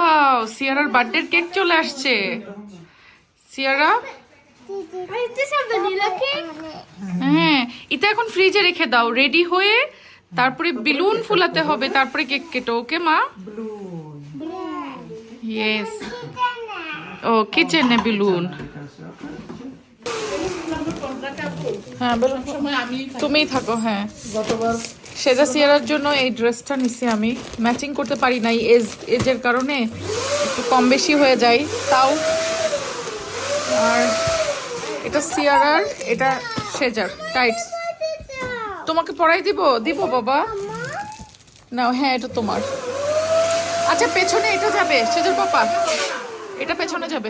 Wow, সিয়ারার birthday cake চলে আসছে। সিয়ারা, হ্যাঁ, এটা এখন ফ্রিজে রেখে দাও, রেডি হয়ে তারপরে বেলুন ফুলাতে হবে, তারপরে কেক কেটো। ওকে মা? ইয়েস। ও কিচেনে বেলুন। হ্যাঁ বেলুন তুমিই থাকো। হ্যাঁ, গতবার সেজা সিয়ারার জন্য এই ড্রেসটা নিছি আমি, ম্যাচিং করতে পারি নাই এজের কারণে, একটু কম বেশি হয়ে যায় তাও। আর এটা সিয়ারার, এটা সেজার টাইটস। তোমাকে পরাই দিব বাবা নাও। হ্যাঁ এটা তোমার। আচ্ছা পেছনে এটা যাবে সেজার পাপা, এটা পেছনে যাবে,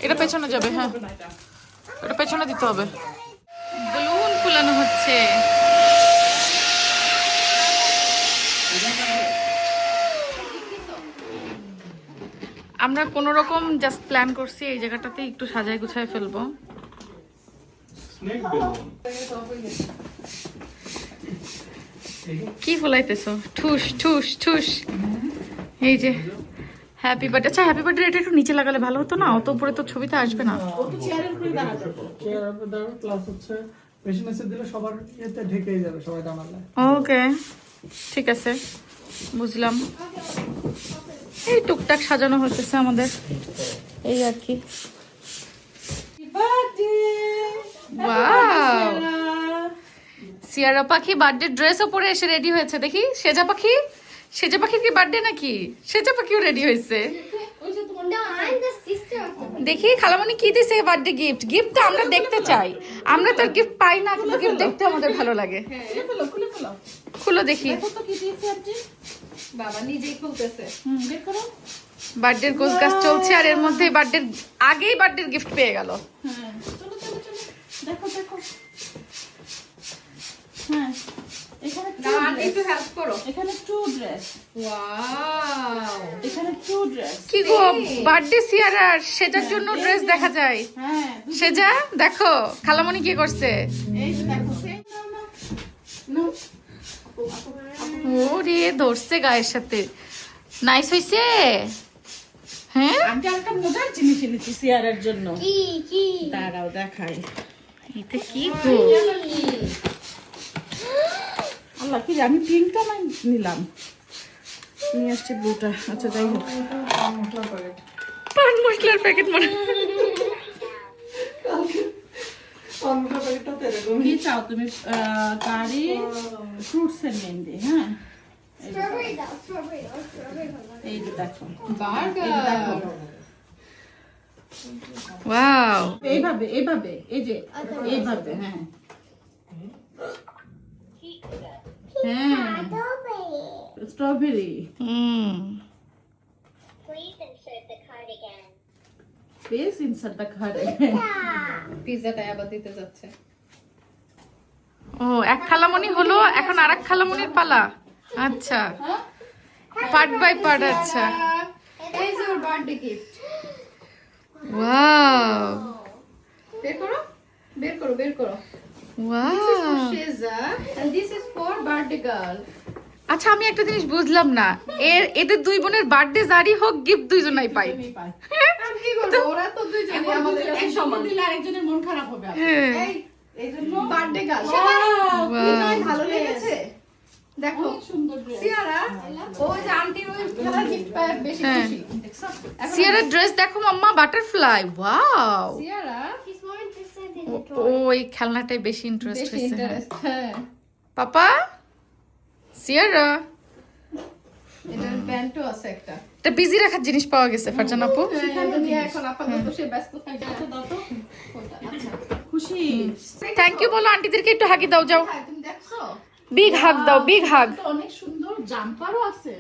এটা পেছনে যাবে। হ্যাঁ এটা পেছনে দিতে হবে। বেলুন ফুলানো হচ্ছে। আমরা কোন রকম জাস্ট প্ল্যান করছি এই জায়গাটাতে একটু সাজায় গুছায় ফেলবো। কি ফুলাইতেছো? ঠুস ঠুস ঠুস। এই যে হ্যাপি বার্থডে। আচ্ছা হ্যাপি বার্থডে এটা একটু নিচে লাগালে ভালো হতো না? অত উপরে তো ছবিতে আসবে না। ওকে ঠিক আছে, বুঝলাম। এই টুকটাক সাজানো হচ্ছে আমাদের, এই আর কি। ওয়াও, সিয়ারা পাখি বার্থডে ড্রেসও পরে এসে রেডি হয়েছে। দেখি সেজা পাখি, সেজা পাখির কি বার্থডে নাকি? সেজা পাখিও রেডি হয়েছে। দেখি খালামণি কি দিছে বার্থডে গিফট। গিফট তো আমরা দেখতে চাই, আমরা তো গিফট পাই না, কিন্তু গিফট দেখতে আমাদের ভালো লাগে। খুলো দেখি। বাবা নিজেই খুলতেছে। বের করো। বার্থডের গোছগাছ চলছে, আর এর মধ্যে বার্থডের আগেই বার্থডের গিফট পেয়ে গেল। হ্যাঁ চলো চলো চলো, দেখো দেখো। হ্যাঁ এখানে একটু হেল্প করো। এখানে টু ড্রেস। ওয়াও, এখানে টু ড্রেস। কি গো, বার্থডে সিয়ারার, সেজার জন্য ড্রেস দেখা যায়। হ্যাঁ সেজা দেখো খালামণি কি করছে। এই যে দেখো, নো ওরে ধরছে গায়ের সাথে। নাইস হইছে। হ্যাঁ আমি একটা মজার জিনিস এনেছি সিয়ারের জন্য। কি কি? দাঁড়াও দেখাই। এটা কি গো? আল্লাহ কি রে, আমি পিঙ্কটা নিলাম, নিয়ে আসছি ব্লুটা। আচ্ছা যাই হোক, পান মশলার প্যাকেট মনে। কি চাও তুমি? কারি, ফ্রুটস এর মেহেন্দি। হ্যাঁ Strawberry দাও, strawberry দাও, strawberry দাও। এই যে দেখো, বার্গার। দেখো ওয়াও, এইভাবে এইভাবে, এই যে এইভাবে। হ্যাঁ হ্যাঁ strawberry. Please insert the cardigan. Please insert the card. পিজ্জাটা আবার দিতে যাচ্ছে। ও এক খালামণি হলো, এখন আরেক খালামণির পালা। আচ্ছা পার্ট বাই পার্ট। আচ্ছা Is your birthday gift? Wow বের করো, বের করো, বের করো। Wow. This is for Sheza and this is for birthday girl. আচ্ছা আমি একটা জিনিস বুঝলাম না, এদের দুই বোনের বার্থডে জারি হোক, গিফট দুইজনাই পাই। আর কি করবো, ওরা তো দুইজনই আমাদের কাছে সমান। দিলে আরেকজনের মন খারাপ হবে। হ্যাঁ এই এইজন্য বার্থডে গার্ল Wow. ভালো লেগেছে। দেখো সুন্দর ড্রেস। সিয়ারা, ও যে আন্টির ওই খেলার গিফট পায় বেশি হ্যাঁ। খুশি। দেখছো? এখন সিয়ারার ড্রেস দেখো মাম্মা, butterfly. Wow, Ciara He's more interested in oh the toy. ওই খেলনাটাই বেশি ইন্টারেস্ট বেশি হয়েছে। ইন্টারেস্ট। হ্যাঁ, পাপা, সিয়ারা, এটার ব্যান্ডও আছে একটা। এটা বিজি রাখার জিনিস পাওয়া গেছে ফারজান আপু। সেখানে নিয়ে এখন আপাতত সে ব্যস্ত থাকে। দাও তো। কোনটা? আচ্ছা খুশি। থ্যাংক ইউ বলো আন্টিদেরকে, একটু হাগি দাও যাও। হ্যাঁ, তুমি দেখছো? বিগ হাগ দাও, বিগ হাগ। এটা অনেক সুন্দর জাম্পারও আছে।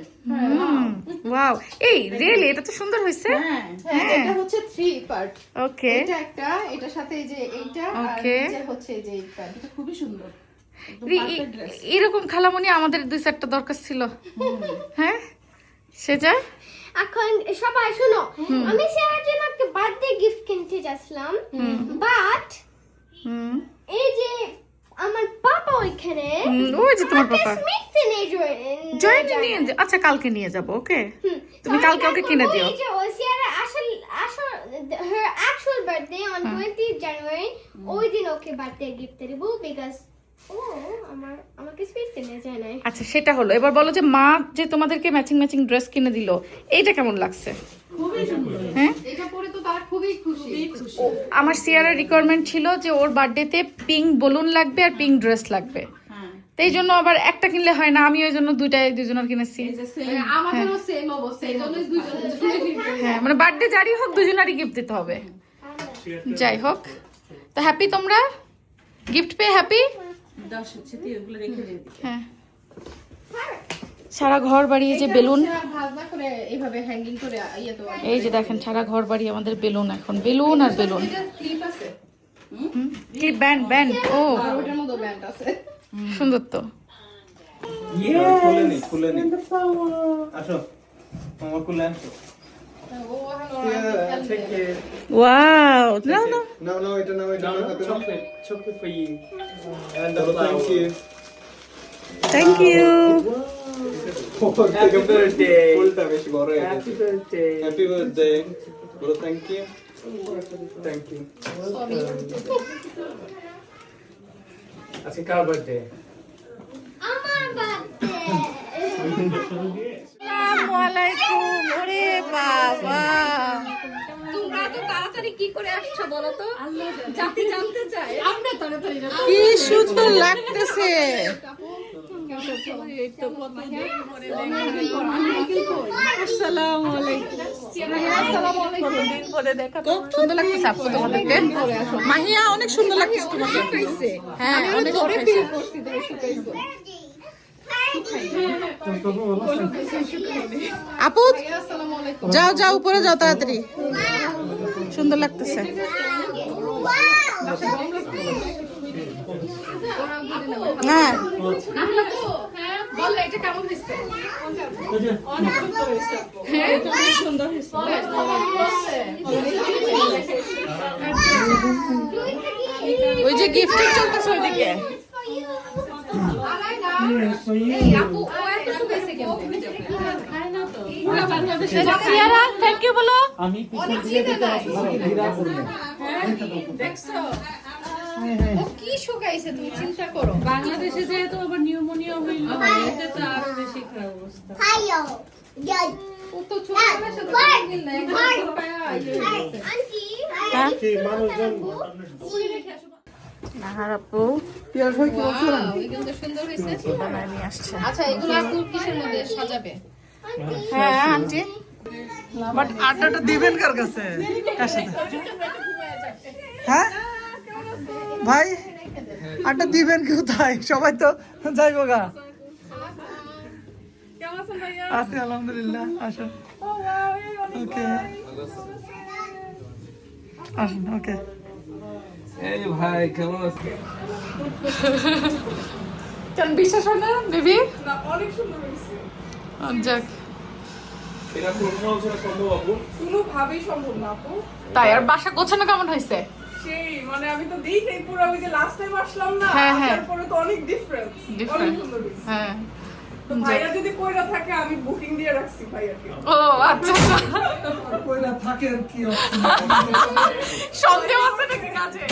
ওয়াও, এই রিয়েলি এটা তো সুন্দর হইছে। হ্যাঁ হ্যাঁ, এটা হচ্ছে 3 পার্ট। ওকে এটা একটা, এটার সাথে এই যে এইটা, আর Okay. নিচে হচ্ছে এই যে এই পার্ট। এটা খুবই সুন্দর। একদম রি- perfect dress। এরকম খালামণি আমাদের 2-4টা দরকার ছিল। হ্যাঁ সেজা, এখন সবাই শোনো, আমি সিয়ারার জন্য একটা বার্থডে গিফট কিনতে যাচ্ছিলাম, বাট হুম এই যে আমার পাপা ওইখানে ওই যে তোমার পাপা স্মিথসনে জয়েন্ট নিয়ে আচ্ছা কালকে নিয়ে যাবো। ওকে তুমি কালকে ওকে কিনে দিও। ওই যে ওসিয়ার আসল her actual birthday on 20th January ওই দিন ওকে বার্থডে গিফট দেব বিকজ আমাকে স্পেস কিনে যায় নাই। আচ্ছা সেটা হলো, এবার বলো যে মা যে তোমাদেরকে ম্যাচিং ম্যাচিং ড্রেস কিনে দিল, এইটা কেমন লাগছে? খুবই সুন্দর। হ্যাঁ, এটা পরে তো তার খুবই খুশি। আমার সিয়ারার রিকোয়ারমেন্ট ছিল যে ওর বার্থডেতে পিঙ্ক বেলুন লাগবে আর পিঙ্ক ড্রেস লাগবে, তো এই জন্য আবার একটা কিনলে হয় না, আমি ওই জন্য দুজনের কিনেছি। আমাদেরও সেম অবস্থা, এই জন্যই দুইজনের হ্যাঁ মানে বার্থডে যারই হোক দুজনারই গিফট দিতে হবে। যাই হোক, তো হ্যাপি তোমরা? গিফট পেয়ে হ্যাপি? হ্যাঁ, সারা ঘর বাড়ি এই যে বেলুন, ভাজনা করে এইভাবে হ্যাঙ্গিং করে ইয়ে তো এই যে দেখেন সারা ঘর বাড়ি আমাদের বেলুন, এখন বেলুন আর বেলুন। ক্লিপ আছে, ক্লিপ ব্যান্ড ব্যান্ড, ও আর ওটার মধ্যে ব্যান্ড আছে। সুন্দর তো। খুলে নি আসো মামা খুলে আসো ও এখন take it ওয়াও, নাও নাও। no এটা নাও chocolate for you and the thank thank you you. happy birthday ফুলটা বেশি বড় হয়ে গেছে happy birthday বলো thank you আজকে কার বার্থডে? আমার বার্থডে আসসালামু আলাইকুম। ওরে বাবা, তোমরা তো তাড়াতাড়ি কি করে আসছো বলো তো? জাতি জানতে চাই। আমরা তাড়াতাড়ি না কি সুন্দর লাগতেছে। আসসালামু আলাইকুম। খুব সুন্দর লাগতেছে আপু তোমাদেরকে। মাহিয়া অনেক সুন্দর লাগতেছে তোমাকে। হ্যাঁ অনেক শুকাইছে। আপু আসসালামু আলাইকুম। যাও যাও উপরে যাও তাড়াতাড়ি, সুন্দর লাগতেছে। হ্যাঁ বল এটা কেমন হইছে? ওই যে গিফটিং চলতেছে ওইদিকে। সিয়ারা থ্যাংক ইউ বলো। আমি পিছন দিয়ে দিতে আসছি হীরা করবে। ও কি শুকাইছে তুমি চিন্তা করো। বাংলাদেশে যেহেতু আবার নিউমোনিয়া হইল, এটা তো আরো বেশি খারাপ অবস্থা। ও তো ছোটবেলার সাথে মিল নাই, একদম পায়া ইয়ে হয়ে গেছে। আন্টি ঠিক মানুষজন নাহার আপু ওয়াও, এগুলো তো সুন্দর হইছে। বানায় নিয়ে আসছে। আচ্ছা এগুলো আপু কিসের মধ্যে সাজাবে? হ্যাঁ আন্টি, বাট আড্ডাটা দিবেন কার কাছে? কার সাথে? হ্যাঁ ভাই আড্ডা দিবেন কোথায়? সবাই তো যাইবো গা। আছি আলহামদুলিল্লাহ, আসো। ওকে আসুন। ওকে এই ভাই কেমন আছেন? কেন বিশ্বাস হয় না বেবি? যাক, এটা কোনো সম্ভব আপু কোনোভাবেই সম্ভব না আপু। তাই আর বাসা গোছানো কেমন হয়েছে? সেই মানে আমি তো দেখি পুরো ওই যে লাস্ট টাইম আসলাম না, হ্যাঁ, হ্যাঁ। তারপরে তো অনেক ডিফারেন্স, অনেক ডিফারেন্ট। সুন্দর হয়েছে। হ্যাঁ তো ভাইয়া যদি কইরা থাকে আমি বুকিং দিয়ে রাখছি ভাইয়াকে। ও আচ্ছা আচ্ছা। কইরা থাকে আর কি সন্দেহ আছে নাকি কাজে?